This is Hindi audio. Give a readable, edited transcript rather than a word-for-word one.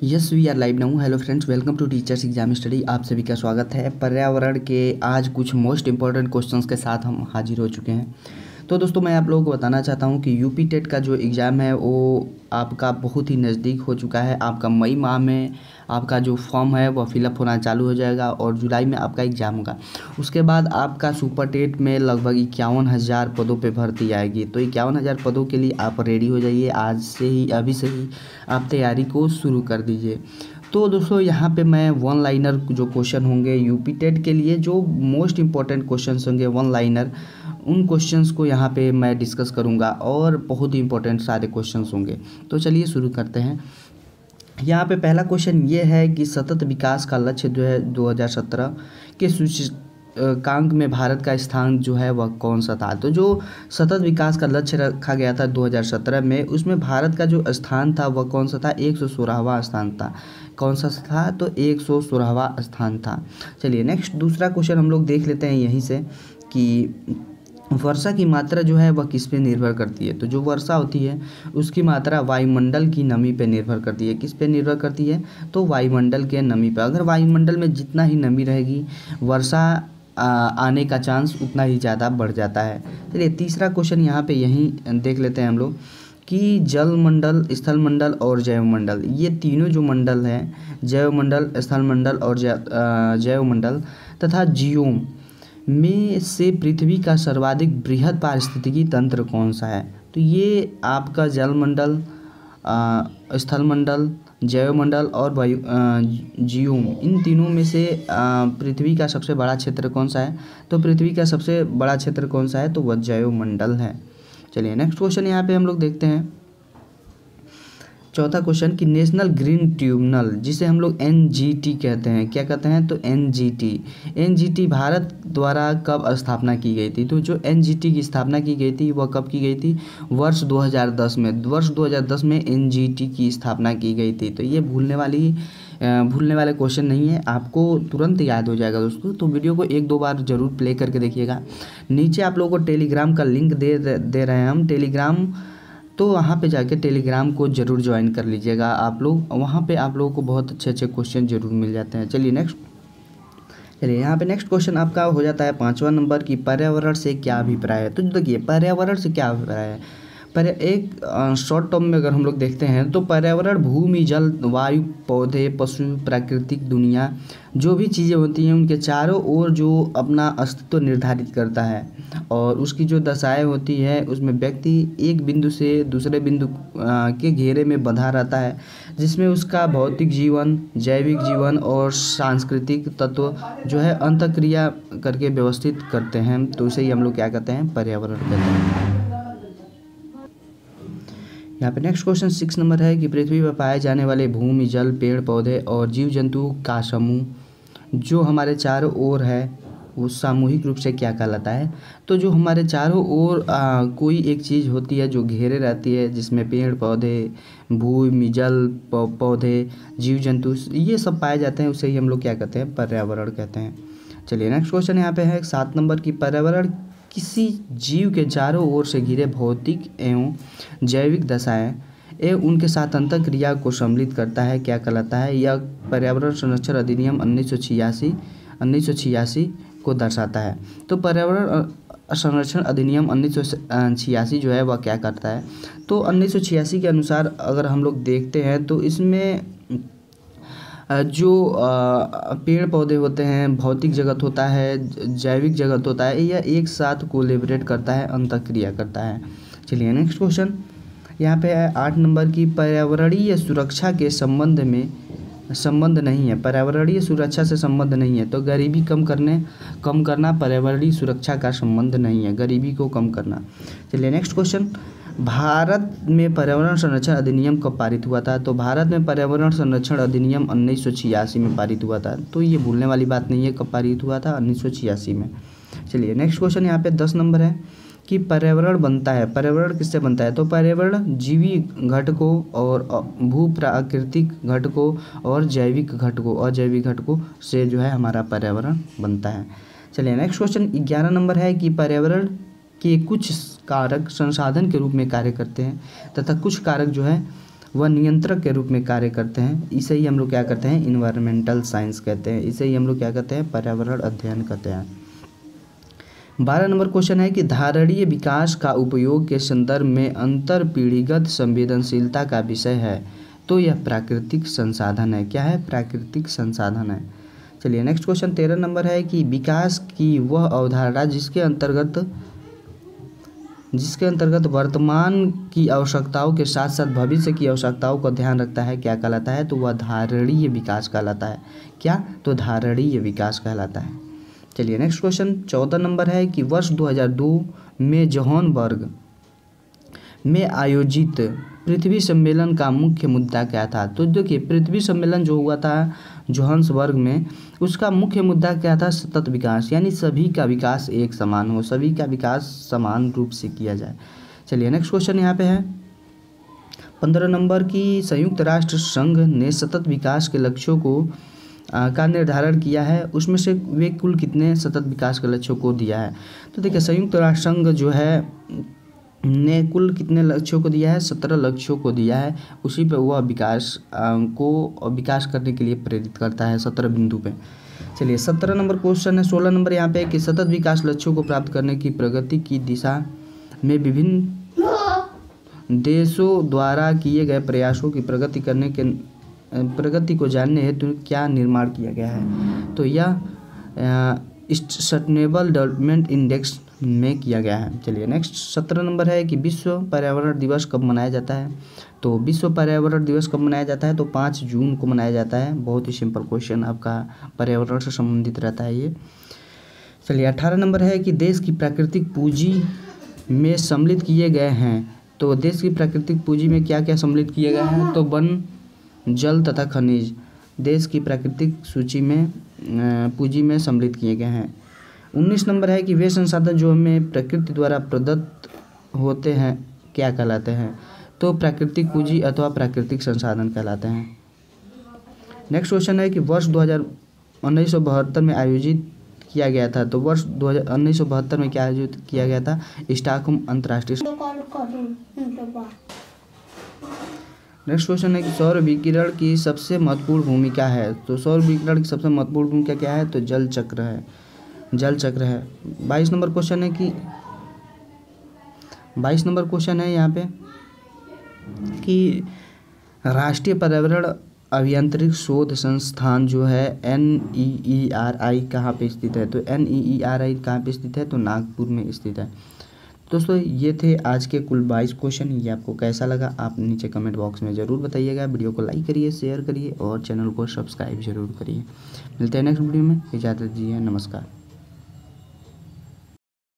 Yes we are live now. Hello friends, welcome to teachers exam study. आप सभी का स्वागत है। पर्यावरण के आज कुछ मोस्ट इंपॉर्टेंट क्वेश्चंस के साथ हम हाजिर हो चुके हैं। तो दोस्तों, मैं आप लोगों को बताना चाहता हूं कि यूपी टेट का जो एग्ज़ाम है वो आपका बहुत ही नज़दीक हो चुका है। आपका मई माह में आपका जो फॉर्म है वह फिलअप होना चालू हो जाएगा और जुलाई में आपका एग्ज़ाम होगा। उसके बाद आपका सुपर टेट में लगभग 51,000 पदों पे भर्ती आएगी। तो 51,000 पदों के लिए आप रेडी हो जाइए। आज से ही, अभी से ही आप तैयारी को शुरू कर दीजिए। तो दोस्तों, यहाँ पे मैं वन लाइनर जो क्वेश्चन होंगे यूपी टेट के लिए, जो मोस्ट इंपॉर्टेंट क्वेश्चंस होंगे वन लाइनर, उन क्वेश्चंस को यहाँ पे मैं डिस्कस करूँगा और बहुत ही इंपॉर्टेंट सारे क्वेश्चंस होंगे। तो चलिए शुरू करते हैं। यहाँ पे पहला क्वेश्चन ये है कि सतत विकास का लक्ष्य जो है 2017 के सूचकांक में भारत का स्थान जो है वह कौन सा था। तो जो सतत विकास का लक्ष्य रखा गया था 2017 में, उसमें भारत का जो स्थान था वह कौन सा था? 116वां स्थान था। कौन सा था? तो 116वां स्थान था। चलिए नेक्स्ट दूसरा क्वेश्चन हम लोग देख लेते हैं यहीं से कि वर्षा की मात्रा जो है वह किस पे निर्भर करती है। तो जो वर्षा होती है उसकी मात्रा वायुमंडल की नमी पे निर्भर करती है। किस पे निर्भर करती है? तो वायुमंडल के नमी पे। अगर वायुमंडल में जितना ही नमी रहेगी, वर्षा आने का चांस उतना ही ज़्यादा बढ़ जाता है। चलिए तीसरा क्वेश्चन यहाँ पे यहीं देख लेते हैं हम लोग कि जलमंडल, स्थलमंडल और जैवमंडल, ये तीनों जो मंडल हैं, जैवमंडल, स्थलमंडल और जैवमंडल तथा जियोम में से पृथ्वी का सर्वाधिक बृहद पारिस्थितिकी तंत्र कौन सा है? तो ये आपका जलमंडल, स्थलमंडल, जैवमंडल और जियोम, इन तीनों में से पृथ्वी का सबसे बड़ा क्षेत्र कौन सा है? तो पृथ्वी का सबसे बड़ा क्षेत्र कौन सा है? तो वह जैवमंडल है। चलिए नेक्स्ट क्वेश्चन यहाँ पे हम लोग देखते हैं। चौथा क्वेश्चन कि नेशनल ग्रीन ट्रिब्यूनल, जिसे हम लोग एनजीटी कहते हैं, क्या कहते हैं? तो एनजीटी भारत द्वारा कब स्थापना की गई थी? तो जो एनजीटी की स्थापना की गई थी वह कब की गई थी? वर्ष 2010 में। वर्ष 2010 में एनजीटी की स्थापना की गई थी। तो ये भूलने वाले क्वेश्चन नहीं है, आपको तुरंत याद हो जाएगा दोस्तों। तो वीडियो को एक दो बार जरूर प्ले करके देखिएगा। नीचे आप लोगों को टेलीग्राम का लिंक दे रहे हैं हम, टेलीग्राम, तो वहाँ पे जाके टेलीग्राम को ज़रूर ज्वाइन कर लीजिएगा आप लोग। वहाँ पे आप लोगों को बहुत अच्छे अच्छे क्वेश्चन ज़रूर मिल जाते हैं। चलिए यहाँ पे नेक्स्ट क्वेश्चन आपका हो जाता है 5वां नंबर की पर्यावरण से क्या अभिप्राय है। तो देखिए, पर्यावरण से क्या अभिप्राय है। पर एक शॉर्ट टर्म में अगर हम लोग देखते हैं तो पर्यावरण भूमि, जल, वायु, पौधे, पशु, प्राकृतिक दुनिया, जो भी चीज़ें होती हैं उनके चारों ओर जो अपना अस्तित्व निर्धारित करता है और उसकी जो दशाएं होती है उसमें व्यक्ति एक बिंदु से दूसरे बिंदु के घेरे में बंधा रहता है, जिसमें उसका भौतिक जीवन, जैविक जीवन और सांस्कृतिक तत्व जो है अंतःक्रिया करके व्यवस्थित करते हैं। तो इसे ही हम लोग क्या कहते हैं? पर्यावरण कहते हैं। यहाँ पे नेक्स्ट क्वेश्चन 6 नंबर है कि पृथ्वी पर पाए जाने वाले भूमि, जल, पेड़ पौधे और जीव जंतु का समूह जो हमारे चारों ओर है वो सामूहिक रूप से क्या कहलाता है? तो जो हमारे चारों ओर कोई एक चीज़ होती है जो घेरे रहती है, जिसमें पेड़ पौधे, भूमि, जल, पौधे, जीव जंतु, ये सब पाए जाते हैं, उसे ही हम लोग क्या कहते हैं? पर्यावरण कहते हैं। चलिए नेक्स्ट क्वेश्चन यहाँ पे है 7 नंबर की पर्यावरण किसी जीव के चारों ओर से घिरे भौतिक एवं जैविक दशाएं एवं उनके साथ अंतःक्रिया को सम्मिलित करता है, क्या कहलाता है? यह पर्यावरण संरक्षण अधिनियम 1986 को दर्शाता है। तो पर्यावरण संरक्षण अधिनियम 1986 जो है वह क्या करता है? तो 1986 के अनुसार अगर हम लोग देखते हैं तो इसमें जो पेड़ पौधे होते हैं, भौतिक जगत होता है, जैविक जगत होता है, यह एक साथ कोलैबोरेट करता है, अंतःक्रिया करता है। चलिए नेक्स्ट क्वेश्चन यहाँ पे है 8 नंबर की पर्यावरणीय सुरक्षा के संबंध नहीं है। पर्यावरणीय सुरक्षा से संबंध नहीं है। तो गरीबी कम करना पर्यावरणीय सुरक्षा का संबंध नहीं है, गरीबी को कम करना। चलिए नेक्स्ट क्वेश्चन, भारत में पर्यावरण संरक्षण अधिनियम कब पारित हुआ था? तो भारत में पर्यावरण संरक्षण अधिनियम 1986 में पारित हुआ था। तो ये भूलने वाली बात नहीं है, कब पारित हुआ था? 1986 में। चलिए नेक्स्ट क्वेश्चन यहाँ पे 10 नंबर है कि पर्यावरण बनता है, पर्यावरण किससे बनता है? तो पर्यावरण जीवी घटकों और भू प्राकृतिक घटकों और जैविक घटकों से जो है हमारा पर्यावरण बनता है। चलिए नेक्स्ट क्वेश्चन 11 नंबर है कि पर्यावरण के कुछ कारक संसाधन के रूप में कार्य करते हैं तथा कुछ कारक जो है वह नियंत्रक के रूप में कार्य करते हैं। इसे ही हम लोग क्या कहते हैं, इन्वायरमेंटल साइंस कहते हैं। इसे ही हम लोग क्या कहते हैं, पर्यावरण अध्ययन कहते हैं। 12 नंबर क्वेश्चन है कि धारणीय विकास का उपयोग के संदर्भ में अंतर पीढ़ीगत संवेदनशीलता का विषय है, तो यह प्राकृतिक संसाधन है। क्या है, प्राकृतिक संसाधन है। चलिए नेक्स्ट क्वेश्चन 13 नंबर है कि विकास की वह अवधारणा जिसके अंतर्गत वर्तमान की आवश्यकताओं के साथ साथ भविष्य की आवश्यकताओं का ध्यान रखता है, क्या कहलाता है, तो वह धारणीय विकास कहलाता है। क्या, तो धारणीय विकास कहलाता है। चलिए नेक्स्ट क्वेश्चन 14 नंबर है कि वर्ष 2002 में जोहान्सबर्ग में आयोजित पृथ्वी सम्मेलन का मुख्य मुद्दा क्या था। तो देखिए, पृथ्वी सम्मेलन जो हुआ था जोहान्सबर्ग में, उसका मुख्य मुद्दा क्या था, सतत विकास, यानी सभी का विकास एक समान हो, सभी का विकास समान रूप से किया जाए। चलिए नेक्स्ट क्वेश्चन यहाँ पे है 15 नंबर की संयुक्त राष्ट्र संघ ने सतत विकास के लक्ष्यों को का निर्धारण किया है, उसमें से वे कुल कितने सतत विकास के लक्ष्यों को दिया है। तो देखिए, संयुक्त राष्ट्र संघ जो है ने कुल कितने लक्ष्यों को दिया है, 17 लक्ष्यों को दिया है। उसी पे वह विकास करने के लिए प्रेरित करता है 17 बिंदु पे। चलिए 17 नंबर क्वेश्चन है 16 नंबर यहाँ पे कि सतत विकास लक्ष्यों को प्राप्त करने की प्रगति की दिशा में विभिन्न देशों द्वारा किए गए प्रयासों की प्रगति को जानने हेतु क्या निर्माण किया गया है। तो यह सस्टेनेबल डेवलपमेंट इंडेक्स में किया गया है। चलिए नेक्स्ट 17 नंबर है कि विश्व पर्यावरण दिवस कब मनाया जाता है। तो विश्व पर्यावरण दिवस कब मनाया जाता है, तो 5 जून को मनाया जाता है। बहुत ही सिंपल क्वेश्चन आपका पर्यावरण से संबंधित रहता है ये। चलिए 18 नंबर है कि देश की प्राकृतिक पूंजी में सम्मिलित किए गए हैं। तो देश की प्राकृतिक पूंजी में क्या क्या सम्मिलित किए गए हैं, तो वन, जल तथा खनिज देश की प्राकृतिक पूंजी में सम्मिलित किए गए हैं। 19 नंबर है कि वे संसाधन जो हमें प्रकृति द्वारा प्रदत्त होते हैं क्या कहलाते हैं, तो प्राकृतिक पूंजी अथवा प्राकृतिक संसाधन कहलाते हैं। नेक्स्ट क्वेश्चन है कि वर्ष 1972 में आयोजित किया गया था। तो वर्ष 1972 में क्या आयोजित किया गया था, स्टॉकहोम अंतर्राष्ट्रीय। नेक्स्ट क्वेश्चन है कि सौर विकिरण की सबसे महत्वपूर्ण भूमिका है। तो सौर विकिरण की सबसे महत्वपूर्ण भूमिका क्या है, तो जल चक्र है। 22 नंबर क्वेश्चन है कि 22 नंबर क्वेश्चन है यहाँ पे कि राष्ट्रीय पर्यावरण अभियांत्रिक शोध संस्थान जो है NEERI कहाँ पे स्थित है। तो NEERI कहाँ पे स्थित है, तो नागपुर में स्थित है। दोस्तों ये थे आज के कुल 22 क्वेश्चन। ये आपको कैसा लगा आप नीचे कमेंट बॉक्स में ज़रूर बताइएगा। वीडियो को लाइक करिए, शेयर करिए और चैनल को सब्सक्राइब जरूर करिए। मिलते हैं नेक्स्ट वीडियो में, इजाज़त दीजिए, नमस्कार।